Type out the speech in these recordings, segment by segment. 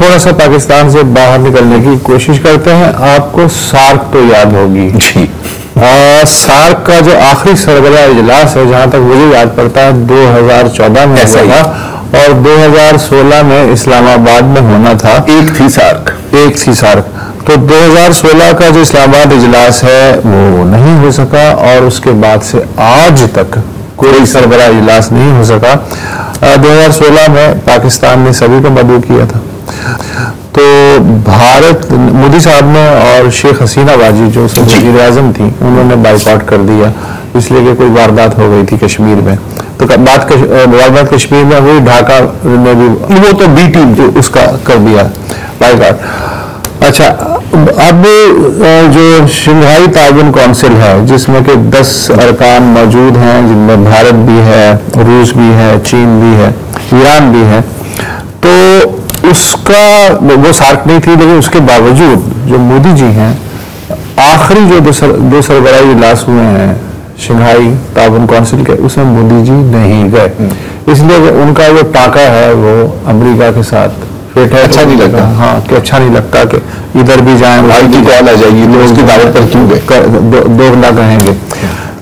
थोड़ा सा पाकिस्तान से बाहर निकलने की कोशिश करते हैं। आपको सार्क तो याद होगी जी। सार्क का जो आखिरी सरबराह इजलास है, जहां तक मुझे याद पड़ता है 2014 में हुआ था और 2016 में इस्लामाबाद में होना था। एक थी सार्क। तो 2016 का जो इस्लामाबाद इजलास है वो नहीं हो सका और उसके बाद से आज तक कोई सरबराह इजलास नहीं हो सका। 2016 में पाकिस्तान ने सभी को मदऊ किया था। तो भारत, मोदी साहब ने और शेख हसीना बाजी जो वज़ीर आज़म थी, उन्होंने बाइकआउट कर दिया इसलिए कि कोई वारदात हो गई थी कश्मीर में। तो वारदात कश्मीर में हुई, ढाका में भी, वो तो बी टीम जो उसका कर दिया बाइकआउट। अच्छा, अब जो शंघाई ताउन काउंसिल है जिसमें कि 10 अरकान मौजूद हैं, जिनमें भारत भी है, रूस भी है, चीन भी है, ईरान भी है, तो उसका वो सार्क नहीं थी, लेकिन उसके बावजूद जो मोदी जी हैं, आखिरी जो दो सरबराही इजलास हुए हैं शंघाई ताउन काउंसिल के, उसमें मोदी जी नहीं गए, इसलिए उनका जो टाका है वो अमेरिका के साथ फिट है। अच्छा नहीं लगता। हाँ, कि अच्छा नहीं लगता कि इधर भी जाएं, भाई की कॉल आ जाएगी तो उसकी दावत पर क्यों गए, दोगला कहेंगे।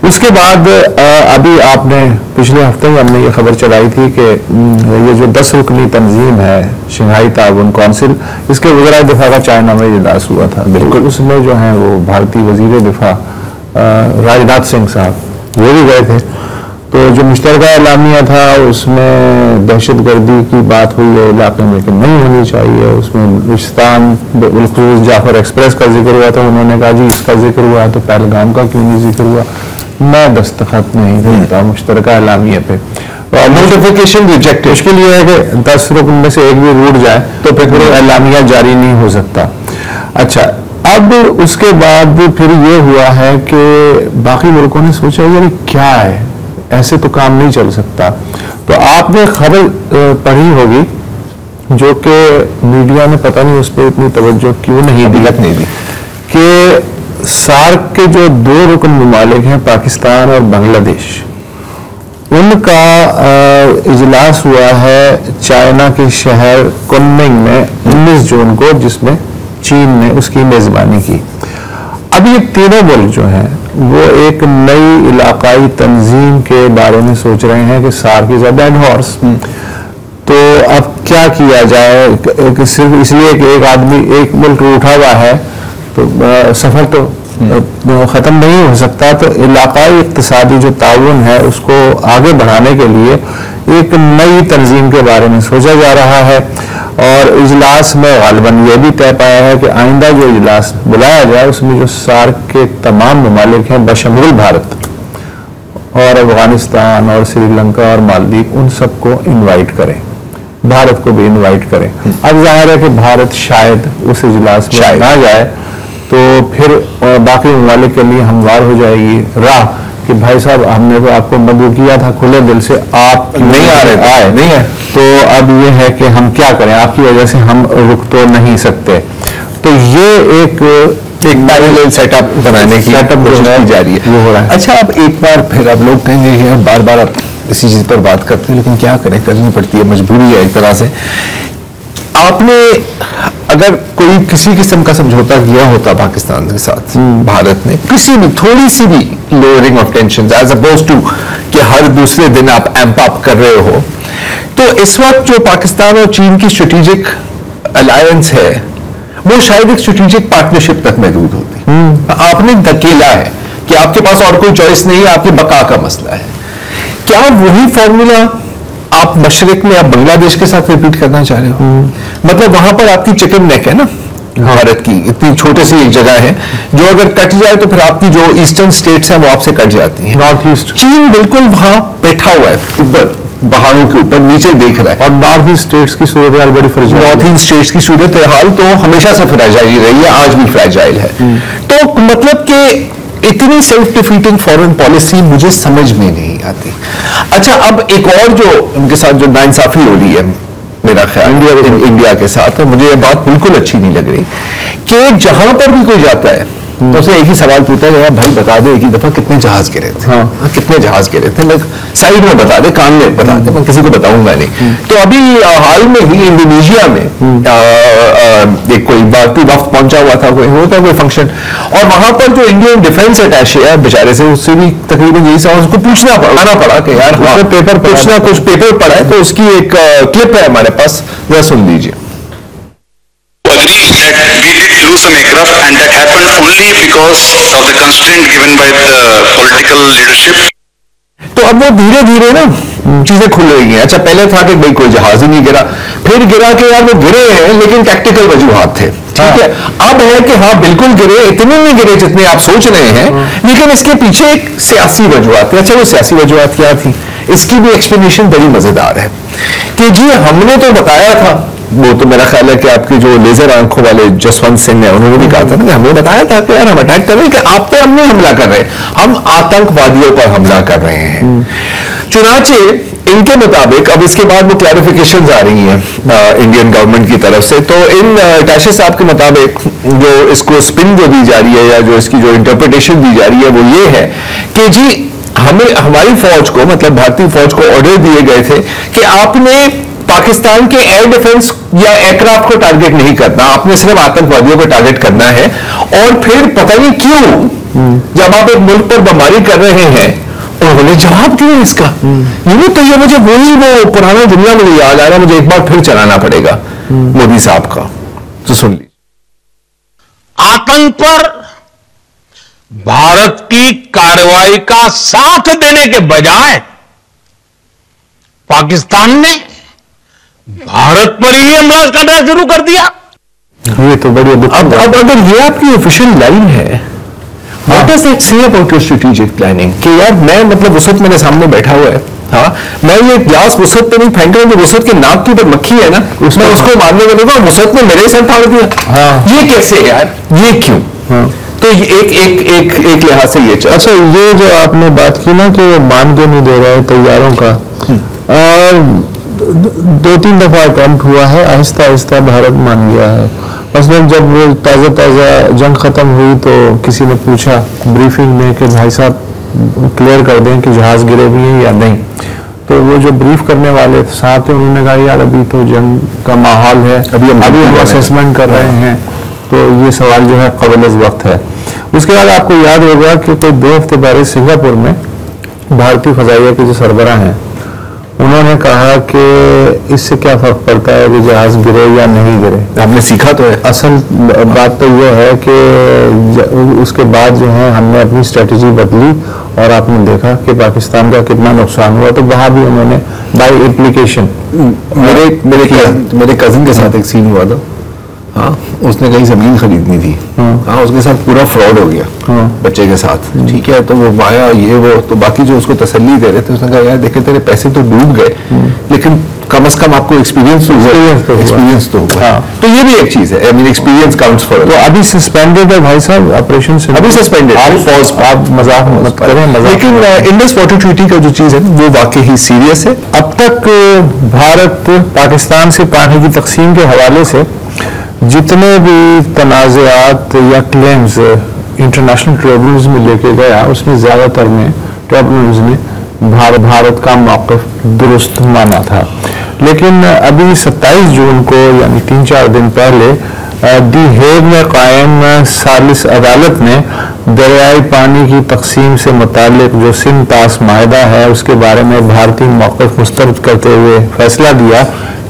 उसके बाद अभी आपने पिछले हफ्ते ही हमने ये खबर चलाई थी कि ये जो 10 रुकनी तंजीम है शंघाई ताउन काउंसिल, इसके वज़ीर दिफा का चाइना में इजलास हुआ था। बिल्कुल, उसमें जो है वो भारतीय वज़ीर दिफा राजनाथ सिंह साहब वो भी गए थे। तो जो मुश्तरका एलामिया था उसमें दहशतगर्दी की बात हुई है इलाके में कि नहीं होनी चाहिए, उसमें बलूचिस्तान बिलखुसूस जाफर एक्सप्रेस का जिक्र हुआ था। उन्होंने कहा जी इसका जिक्र हुआ तो पहलगाम का क्यों नहीं जिक्र हुआ, मैं दस्तखत नहीं करता मुश्तरका एलामिया पे। Notification reject. मुश्किल ये है कि 10 रुकन में से एक भी रूट जाए तो फिर एलामिया जारी नहीं हो सकता। अच्छा, अब उसके बाद फिर ये हुआ है कि बाकी मुल्कों ने सोचा यार क्या है, ऐसे तो काम नहीं चल सकता। तो आपने खबर पढ़ी होगी जो कि मीडिया ने पता नहीं उस पर इतनी तवज्जो क्यों नहीं दी कि सार्क के जो 2 रुकन ममालिक हैं पाकिस्तान और बांग्लादेश, उनका इजलास हुआ है चाइना के शहर कुनमिंग में 19 जून को, जिसमें चीन ने उसकी मेजबानी की। अब ये तीनों मुल्क जो हैं वो एक नई इलाकाई तंजीम के बारे में सोच रहे हैं कि SAARC is a dead horse. तो अब क्या किया जाए, सिर्फ इसलिए कि एक आदमी एक मुल्क उठा हुआ है तो सफर तो ख़त्म नहीं हो सकता। तो इलाकाई इक़्तिसादी जो ताउन है उसको आगे बढ़ाने के लिए एक नई तंजीम के बारे में सोचा जा रहा है और इजलास में गालिबन ये भी तय पाया है कि आइंदा जो इजलास बुलाया जाए उसमें जो सार्क के तमाम ममालिक हैं बशमूल भारत और अफगानिस्तान और श्रीलंका और मालदीव, उन सबको इनवाइट करें, भारत को भी इनवाइट करें। अब जाहिर है कि भारत शायद उस इजलास में ना जाए तो फिर बाकी ममालिक के लिए हमवार हो जाएगी राह कि भाई साहब हमने तो आपको मदऊ किया था खुले दिल से, आप नहीं आ रहे, आए नहीं है, तो अब ये है कि हम क्या करें, आपकी वजह से हम रुक तो नहीं सकते। तो ये एक पैरेलल सेटअप बनाने की कोशिश की जा रही है, वो हो रहा है। अच्छा, अब एक बार फिर अब लोग कहेंगे बार बार आप इसी चीज पर बात करते हैं, लेकिन क्या करें, करनी पड़ती है, मजबूरी है एक तरह से। आपने अगर कोई किसी किस्म का समझौता किया होता पाकिस्तान के साथ, भारत ने किसी भी थोड़ी सी भी lowering of tension as opposed to कि हर दूसरे दिन आप एम्प अप कर रहे हो, तो इस वक्त जो पाकिस्तान और चीन की स्ट्रेटेजिक अलायंस है वो शायद एक स्ट्रेटेजिक पार्टनरशिप तक महदूद होती। आपने धकेला है कि आपके पास और कोई चॉइस नहीं है, आपके बका का मसला है। क्या वही फॉर्मूला आप मशरिक में, आप बांग्लादेश के साथ रिपीट करना चाह रहे हो? मतलब वहां पर आपकी चिकन नेक है ना, भारत की इतनी छोटी सी एक जगह है जो अगर कट जाए तो फिर आपकी जो ईस्टर्न स्टेट्स हैं वो आपसे कट जाती हैं। नॉर्थ ईस्ट चीन बिल्कुल वहां बैठा हुआ है ऊपर पहाड़ों के ऊपर, नीचे देख रहा है। और नॉर्थ ईस्ट स्टेट्स की सूरत हाल बड़ी फ्रेजाइल, नॉर्थ ईस्ट स्टेट्स की सूरत हाल तो हमेशा से फ्रेजाइल रही है, आज भी फ्रेजाइल है। तो मतलब कि इतनी सेल्फ डिफीटिंग फॉरेन पॉलिसी मुझे समझ में नहीं आती। अच्छा, अब एक और जो उनके साथ जो नाइंसाफी हो रही है मेरा ख्याल इंडिया के साथ, मुझे ये बात बिल्कुल अच्छी नहीं लग रही कि जहां पर भी कोई जाता है तो उसने एक ही सवाल पूछा कि भाई बता दे एक ही दफा कितने जहाज गिरे थे। कितने जहाज गिरे थे, लाइक साइड में बता दे, कान में बता दे, मैं किसी को बताऊंगा नहीं। तो अभी हाल में ही इंडोनेशिया में एक कोई भारतीय वफ्द पहुंचा हुआ था, कोई फंक्शन, और वहां पर जो इंडियन डिफेंस अटैचे है बेचारे से, उससे भी तकरीबन यही सवाल उसको पूछना पड़ा कि यार पेपर कुछ पेपर पढ़ा है। तो उसकी एक क्लिप है हमारे पास, जरा सुन लीजिए। That we did lose some aircraft, and that happened only because of the constraint given by the political leadership. तो अब वो धीरे धीरे ना चीजें खुल रही हैं। अच्छा, पहले था कि भाई कोई जहाज ही नहीं गिरा, फिर गिरा कि यार वो गिरे हैं लेकिन टैक्टिकल वजूहात थे, ठीक है। अब है कि हाँ बिल्कुल गिरे, इतने नहीं गिरे जितने आप सोच रहे हैं, लेकिन इसके पीछे एक सियासी वजूहात थी। अच्छा, वो सियासी वजूहात क्या थी, इसकी भी एक्सप्लेनेशन बड़ी मजेदार है कि जी हमने तो बताया था, वो तो मेरा ख्याल है कि आपके जो लेजर आंखों वाले जसवंत सिंह है उन्होंने भी कहा था ना कि हमने बताया था कि यार हम अटैक कर रहे हैं, कि आप पे हम नहीं हमला कर रहे हैं, हम आतंकवादियों पर हमला कर रहे हैं। चुनाचे इनके मुताबिक अब इसके बाद वो क्लैरिफिकेशंस आ रही हैं इंडियन गवर्नमेंट की तरफ से। तो इन अटैचे साहब के मुताबिक जो इसको स्पिन जो दी जा रही है, या जो इसकी जो इंटरप्रिटेशन दी जा रही है, वो ये है कि जी हमें, हमारी फौज को, मतलब भारतीय फौज को ऑर्डर दिए गए थे कि आपने पाकिस्तान के एयर डिफेंस या एयरक्राफ्ट को टारगेट नहीं करना, आपने सिर्फ आतंकवादियों को टारगेट करना है। और फिर पता नहीं क्यों जब आप एक मुल्क पर बमबारी कर रहे हैं, उन्होंने जवाब दिया इसका। तो ये मुझे वही वो पुराना जुमला मुझे याद आ रहा है, मुझे एक बार फिर चलाना पड़ेगा मोदी साहब का, तो सुन लीजिए। आतंक पर भारत की कार्रवाई का साथ देने के बजाय पाकिस्तान ने भारत पर ही हमला करना शुरू कर दिया। ये तो बड़ी अब अगर ये आपकी ऑफिशियल लाइन है, what does that say about your strategic planning, कि यार मैं, मतलब वसत मेरे सामने बैठा हुआ है, हाँ मैं ये ग्लास वसत पे नहीं फेंक रहा हूं, वसत के नाक के ऊपर मक्खी है ना, मैं उसको मारने लगा, वसत ने मेरे सर फाड़ दिया। ये कैसे यार, ये क्यों? तो एक लिहाज से ये चल। अच्छा, ये जो आपने बात की ना कि मान के नहीं दे रहा है तैयारों का, और 2-3 दफा अटेम्प्ट हुआ है, आहिस्ता आहिस्ता भारत मान गया है। मसलन जब वो ताज़ा जंग खत्म हुई तो किसी ने पूछा ब्रीफिंग में कि भाई साहब क्लियर कर दें कि जहाज गिरे भी हैं या नहीं, तो वो जो ब्रीफ करने वाले साहब थे उन्होंने कहा यार अभी तो जंग का माहौल है, अभी हम असेसमेंट कर रहे हैं, तो ये सवाल जो है क़ब्ल वक्त है। उसके बाद आपको याद होगा कि कोई 2 हफ्ते पहले सिंगापुर में भारतीय फजाइया के जो सरबराह हैं उन्होंने कहा कि इससे क्या फर्क पड़ता है कि जहाज गिरे या नहीं गिरे, हमने सीखा तो है। असल बात तो ये है कि उसके बाद जो है हमने अपनी स्ट्रेटजी बदली और आपने देखा कि पाकिस्तान का कितना नुकसान हुआ। तो वहां भी उन्होंने बाय इम्प्लीकेशन, मेरे कजिन के साथ एक सीन हुआ था, हाँ उसने कहीं जमीन खरीदनी थी, हाँ उसके साथ पूरा फ्रॉड हो गया, बच्चे के साथ, ठीक है। तो वो आया ये वो, तो बाकी जो उसको तसल्ली दे रहे थे उसने कहा यार देखे तेरे पैसे तो डूब गए, लेकिन कम से कम आपको एक्सपीरियंस तो हुआ। तो ये भी एक चीज है, I mean experience counts for. तो अभी सस्पेंडेड है भाई साहब ऑपरेशन से, अभी सस्पेंडेड, आप मजाक मत करें, लेकिन इंडस वाटर ट्रीटी का जो चीज है वो वाकई ही सीरियस है। अब तक भारत पाकिस्तान से पानी की तकसीम के हवाले से जितने भी तनाज़ात या क्लेम्स इंटरनेशनल ट्रिब्यूनल्स में लेके गया, उसमें ज़्यादातर में ट्रिब्यूनल्स ने भारत का मौक़िफ़ दुरुस्त माना था। लेकिन अभी 27 जून को यानी 3-4 दिन पहले दी हेग में कायम सालिस अदालत ने दरियाई पानी की तकसीम से मुतालिक जो सिंध तास माहिदा है उसके बारे में भारतीय मौक़िफ़ मुस्तरद करते हुए फैसला दिया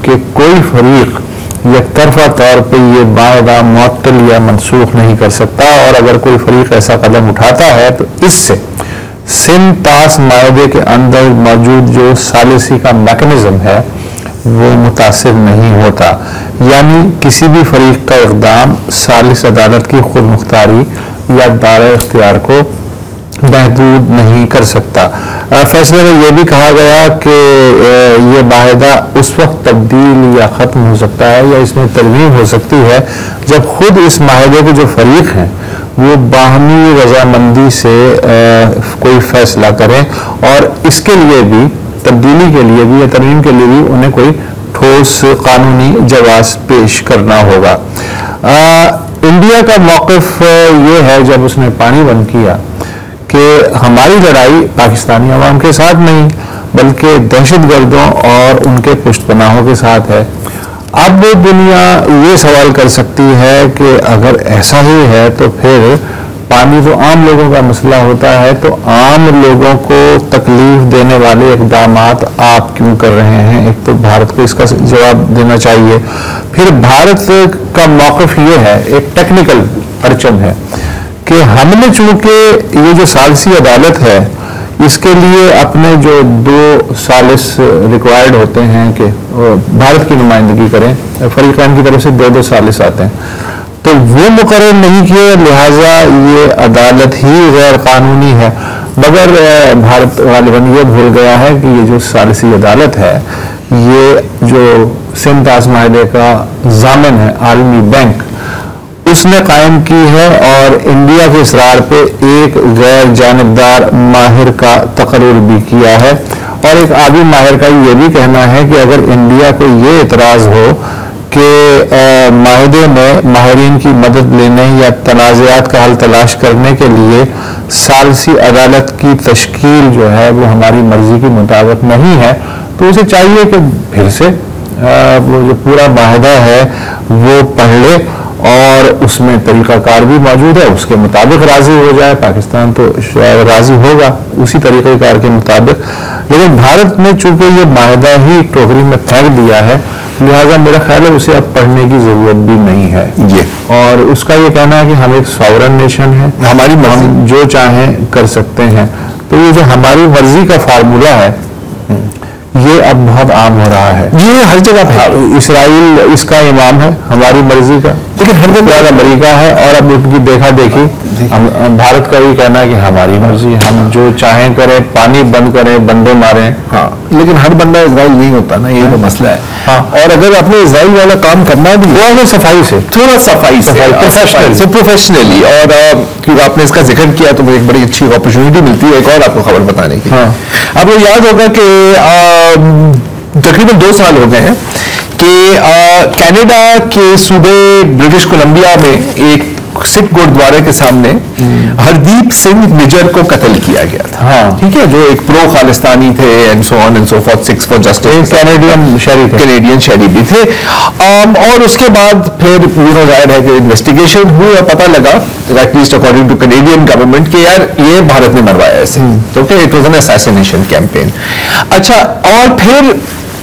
कि कोई फरीक यकतरफा तौर पर यह माहिदा मुअत्तल या मनसूख नहीं कर सकता, और अगर कोई फरीक ऐसा कदम उठाता है तो इससे सिंध तास माहिदे के अंदर मौजूद जो सालिसी का मैकेनिज्म है वो मुतासिर नहीं होता, यानी किसी भी फरीक का इक़दाम सालिस अदालत की खुद मुख्तारी या दायरे इख्तियार को महदूद नहीं कर सकता। फैसले में यह भी कहा गया कि ये माहिदा उस वक्त तब्दील या ख़त्म हो सकता है या इसमें तरमीम हो सकती है जब खुद इस माहिदे के जो फरीक हैं वो बाहमी रजामंदी से कोई फैसला करें, और इसके लिए भी, तब्दीली के लिए भी या तरमीम के लिए भी उन्हें कोई ठोस कानूनी जवाब पेश करना होगा। इंडिया का मौक़िफ़ ये है जब उसने पानी बंद किया कि हमारी लड़ाई पाकिस्तानी अवाम के साथ नहीं बल्कि दहशतगर्दों और उनके पुष्टपनाहों के साथ है। अब दुनिया ये सवाल कर सकती है कि अगर ऐसा ही है तो फिर पानी तो आम लोगों का मसला होता है, तो आम लोगों को तकलीफ देने वाले इक़दाम आप क्यों कर रहे हैं? एक तो भारत को इसका जवाब देना चाहिए। फिर भारत का मौक़िफ़ ये है, एक टेक्निकल परचम है कि हमने चूंकि ये जो सालसी अदालत है इसके लिए अपने जो 2 सालिस रिक्वायर्ड होते हैं कि भारत की नुमाइंदगी करें, फरीक़ैन की तरफ से 2-2 सालिस आते हैं, तो वो मुकर्रर नहीं किए, लिहाजा ये अदालत ही गैर कानूनी है। मगर भारत गालिबन ये भूल गया है कि ये जो सालिसी अदालत है ये जो सिंध माहदे का ज़ामिन है आलमी बैंक उसने कायम की है और इंडिया के इसरार पे एक गैर जानिबदार माहिर का तकर्रुर भी किया है। और एक आबी माहिर का ये भी कहना है कि अगर इंडिया को ये इतराज़ हो कि माहदे में माहिरीन की मदद लेने या तनाज़ात का हल तलाश करने के लिए सालसी अदालत की तश्कील जो है वो हमारी मर्जी के मुताबिक नहीं है, तो उसे चाहिए कि फिर से वो जो पूरा माहदा है वो पढ़ ले और उसमें तरीक़ाकार भी मौजूद है, उसके मुताबिक राज़ी हो जाए। पाकिस्तान तो शायद राज़ी होगा उसी तरीक़ाकार के मुताबिक, लेकिन भारत ने चूंकि ये माहदा ही टोकरी में फेंक दिया है, लिहाजा मेरा ख्याल है उसे अब पढ़ने की ज़रूरत भी नहीं है ये। और उसका ये कहना है कि हम एक सॉवरन नेशन है, हमारी हम जो चाहें कर सकते हैं। तो ये जो हमारी मर्जी का फार्मूला है ये अब बहुत आम हो रहा है, ये हर जगह है। इसराइल इसका इमाम है हमारी मर्जी का, लेकिन हर जगह अमेरिका है और अब उनकी देखा देखी भारत का भी कहना है कि हमारी मर्जी, हम जो चाहें करें, पानी बंद करें, बंदे मारें। हाँ, लेकिन हर बंदा इसराइल नहीं होता ना, ये तो मसला है। हाँ, और अगर अपने इसराइल वाला काम करना भी वो अगर सफाई से, थोड़ा सफाई से प्रोफेशनली, और क्योंकि आपने इसका जिक्र किया तो मुझे एक बड़ी अच्छी अपॉर्चुनिटी मिलती है एक और आपको खबर बताने की। हाँ, आपको याद होगा कि तकरीबन 2 साल हो गए हैं कि कनाडा के सूबे ब्रिटिश कोलंबिया में एक सिख गुरुद्वारे के सामने हरदीप सिंह निजर को कत्ल किया गया था। हाँ, ठीक है, जो एक प्रो खालिस्तानी थे and so on and so forth, six for justice, Canadian शहरी भी थे। और उसके बाद फिर जाहिर है कि इन्वेस्टिगेशन हुई और पता लगा, at least according two Canadian government, कि यार ये भारत ने मरवाया ऐसे, तो it was an assassination campaign. अच्छा, और फिर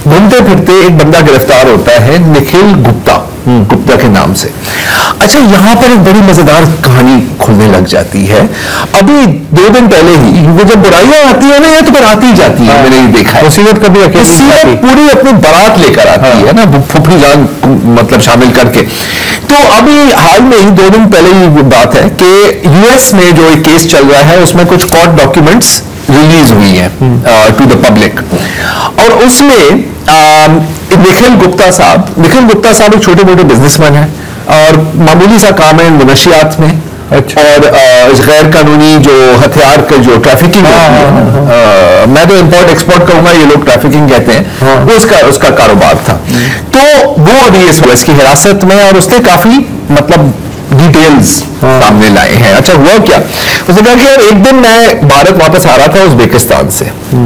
घूमते फिरते एक बंदा गिरफ्तार होता है निखिल गुप्ता के नाम से। अच्छा, यहां पर एक बड़ी मजेदार कहानी खुलने लग जाती है। अभी 2 दिन पहले ही वो जब बुराइयां आती है ना, ये तो फिर आती ही जाती है। मैंने ये देखा है, मुसीबत कभी अकेली पूरी अपनी बारात लेकर आती है ना, फुफड़ी जान मतलब शामिल करके। तो अभी हाल में ही 2 दिन पहले ही बात है कि यूएस में जो एक केस चल रहा है उसमें कुछ कोर्ट डॉक्यूमेंट्स रिलीज हुई है टू द पब्लिक, और उसमें निखिल गुप्ता साहब एक छोटे मोटे बिजनेसमैन है और मामूली सा काम है मुनशियात में। अच्छा। और गैर कानूनी जो हथियार के जो ट्रैफिकिंग मैं तो इंपोर्ट एक्सपोर्ट कहूंगा, ये लोग ट्रैफिकिंग कहते हैं, वो उसका कारोबार था। तो वो अभी इस की हिरासत में, और उसने काफी मतलब डिटेल्स सामने लाए हैं। अच्छा, हुआ क्या, उसने कहा कि यार एक दिन मैं भारत वापस आ रहा था उज़्बेकिस्तान से,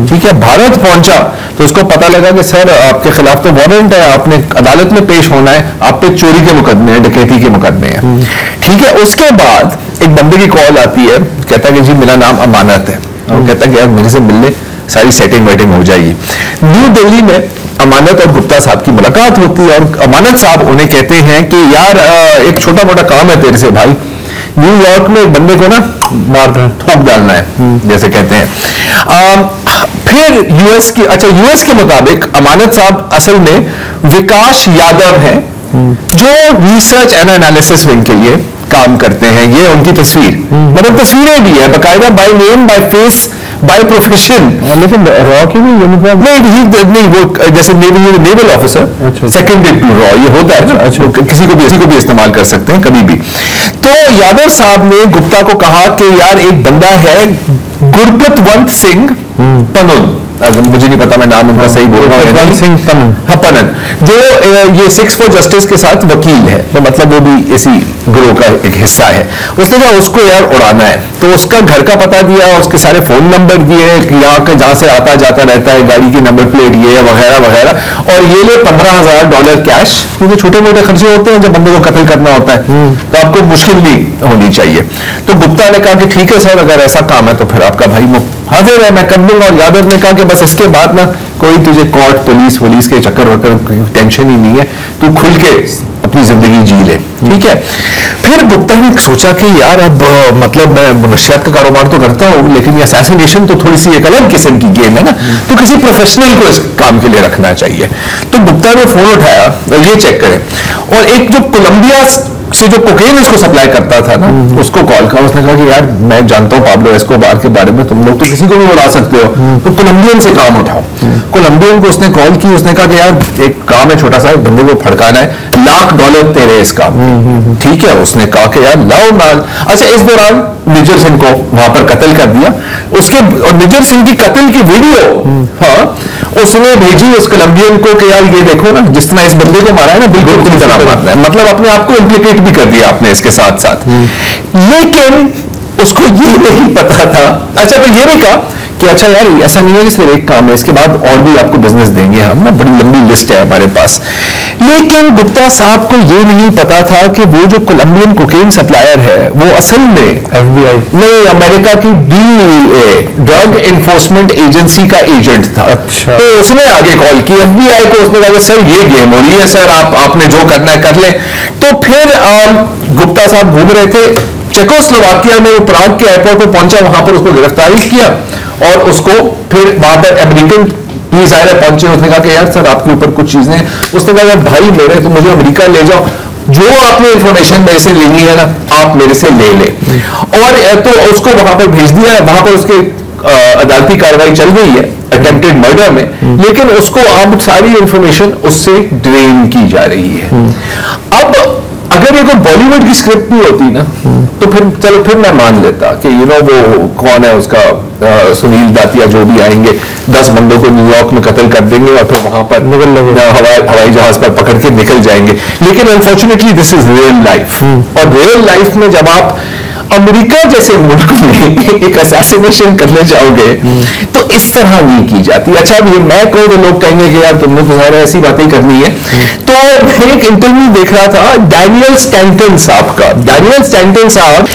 ठीक है, भारत पहुंचा तो उसको पता लगा कि सर आपके खिलाफ तो वारंट है, आपने अदालत में पेश होना है, आप पे चोरी के मुकदमे हैं, डकैती के मुकदमे हैं, ठीक है। उसके बाद एक बंदे की कॉल आती है, कहता है कि जी मेरा नाम अमानत है, और कहता है कि यार मेरे से मिलने, सारी सेटिंग वेटिंग हो जाएगी। न्यू दिल्ली में अमानत और गुप्ता साहब की मुलाकात होती है और अमानत साहब उन्हें कहते हैं कि यार एक छोटा मोटा काम है तेरे से भाई, न्यूयॉर्क में एक बंदे को ना मार ठोक डालना है, जैसे कहते हैं। फिर यूएस के मुताबिक अमानत साहब असल में विकास यादव है जो रिसर्च एंड एनालिसिस विंग के लिए काम करते हैं। ये उनकी तस्वीर, मतलब तस्वीरें भी है बाकायदा, by name, by face, by profession. लेकिन रॉ की भी यूनिफॉर्म नहीं, वो जैसे नेवल ऑफिसर, सेकेंडरी रॉ ये होता है। अच्छा, किसी को भी इस्तेमाल कर सकते हैं कभी भी। तो यादव साहब ने गुप्ता को कहा कि यार एक बंदा है गुरपतवंत सिंह पनन, मुझे नहीं पता मैं नाम उनका सही बोल रहा हूँ, सिंह पनन, हाँ पनन, जो ये सिक्स फॉर जस्टिस के साथ वकील है, तो मतलब वो भी इसी गिरोह का एक हिस्सा है। उसने कहा उसको यार उड़ाना है, तो उसका घर का पता दिया, उसके सारे फोन नंबर दिए, यहाँ का जहां से आता जाता रहता है, गाड़ी की नंबर प्लेट ये वगैरह वगैरह, और ये ले $15,000 कैश, क्योंकि छोटे मोटे खर्चे होते हैं जब बंदे को कत्ल करना होता है, तो आपको मुश्किल भी होनी चाहिए। तो गुप्ता ने कहा कि ठीक है सर, अगर ऐसा काम है तो फिर आपका भाई हाजिर है, मैं कर दूंगा। और यादव ने कहा कि बस इसके बाद ना कोई तुझे कोर्ट पुलिस के चक्कर वक्कर टेंशन ही नहीं है, तू खुल के अपनी जिंदगी जी ले, ठीक है। फिर गुप्ता ने सोचा कि यार अब मतलब मैं मनशियात का कारोबार तो करता हूँ, लेकिन ये असैसिनेशन तो थोड़ी सी एक अलग किस्म की गेम है ना, तो किसी प्रोफेशनल को इस काम के लिए रखना चाहिए। तो गुप्ता ने फोन उठाया, ये चेक करें, और एक जो कोलंबिया से जो कोकेन इसको सप्लाई करता था ना, उसको कॉल किया। उसने कहा कि यार मैं जानता हूँ पाब्लो एस्कोबार के बारे में, तुम लोग तो किसी को भी उड़ा सकते हो, तो कोलंबियन से काम उठाओ। कोलंबियन को उसने कॉल की, उसने कहा कि यार एक काम है छोटा सा, बंदे को फड़काना है, $1,00,000 तेरे इस काम, ठीक है। उसने कहा कि यार लाओ माल। अच्छा, इस दौरान निजर सिंह को वहां पर कत्ल कर दिया। उसके और निजर सिंह की कत्ल की वीडियो, हाँ, उसने भेजी उस कोलंबियन को कि यार ये देखो ना, जिस तरह इस बंदे को मारा है ना, बिल्कुल उसी तरह मारना है। मतलब अपने आप को इम्प्लीकेट भी कर दिया आपने इसके साथ साथ। लेकिन उसको ये नहीं पता था। अच्छा, तो ये भी कहा कि अच्छा यार ऐसा नहीं है कि सिर्फ एक काम है, इसके बाद और भी आपको बिजनेस देंगे हम ना, बड़ी लंबी लिस्ट है हमारे पास। लेकिन गुप्ता साहब को ये नहीं पता था कि वो जो कोलंबियन कोकेन सप्लायर है वो असल में FBI नहीं, अमेरिका की DEA, ड्रग एनफोर्समेंट एजेंसी का एजेंट था। अच्छा। तो उसने आगे कॉल की FBI को, उसने कहा सर ये गेम हो रही है सर, आपने जो करना है कर ले। तो फिर गुप्ता साहब घूम रहे थे चेकोस्लोवाकिया में, वो प्राग के एयरपोर्ट पर पहुंचा, वहां पर उसको गिरफ्तारी किया और उसको फिर वहां पर अमेरिकन पुलिस आए पहुंचे। उसने कहा कि यार सर आपके ऊपर कुछ चीजें, उसने कहा यार भाई मेरे, तो मुझे अमेरिका ले जाओ, जो आपने इंफॉर्मेशन मेरे से लेनी है ना आप मेरे से ले ले। और तो उसको वहां पर भेज दिया। वहां पर उसके अदालती कार्रवाई चल रही है अटेम्प्टेड मर्डर में, लेकिन उसको अब सारी इंफॉर्मेशन उससे ड्रेन की जा रही है। अब अगर ये कोई बॉलीवुड की स्क्रिप्ट भी होती ना, तो फिर चलो फिर मैं मान लेता कि वो कौन है उसका सुनील दातिया जो भी आएंगे, 10 बंदों को न्यूयॉर्क में कत्ल कर देंगे और फिर वहां पर हवाई जहाज पर पकड़ के निकल जाएंगे। लेकिन unfortunately this is real life, और रियल लाइफ में जब आप अमेरिका जैसे मुल्क में एक असैसिनेशन करने जाओगे तो इस तरह नहीं की जाती। अच्छा, अब ये मैं कहूँ तो लोग कहेंगे कि यार तुमने तो सारे ऐसी बातें करनी है। तो मैं एक इंटरव्यू देख रहा था डैनियल स्टैंटन साहब का। डैनियल स्टैंटन साहब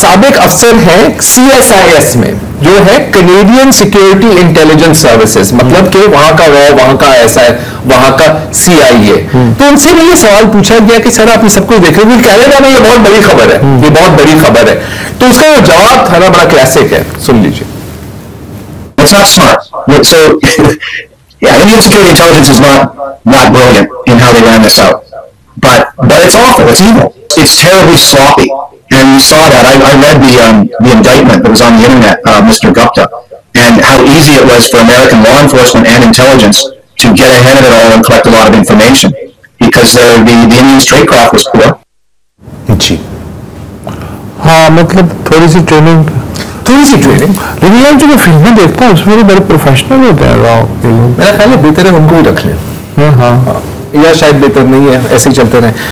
साबिक अफसर हैं CSIS में, जो है कैनेडियन सिक्योरिटी इंटेलिजेंस सर्विसेज, मतलब कि वहां का वहां का ऐसा है, वहां का CIA। तो उनसे भी ये सवाल पूछा गया कि सर आप ये सब कुछ देख रहे हैं, कनाडा में ये बहुत बड़ी खबर है, ये बहुत बड़ी खबर है। तो उसका जो जवाब था ना बड़ा क्लासिक है, सुन लीजिए। It's not smart. So, yeah, Indian security intelligence is not brilliant in how they ran this out. But it's awful. It's evil. It's terribly sloppy. And you saw that. I read the indictment that was on the internet, Mr. Gupta, and how easy it was for American law enforcement and intelligence to get ahead of it all and collect a lot of information because the Indians' tradecraft was poor. जी हाँ, मतलब थोड़ी सी training. लेकिन यार जो मैं फिल्में देखता हूँ उसमें भी बड़े प्रोफेशनल होते हैं राव। मेरा ख्याल है बेहतर है उनको ही रख लें। हाँ, या शायद बेहतर नहीं है, ऐसे ही चलते रहे।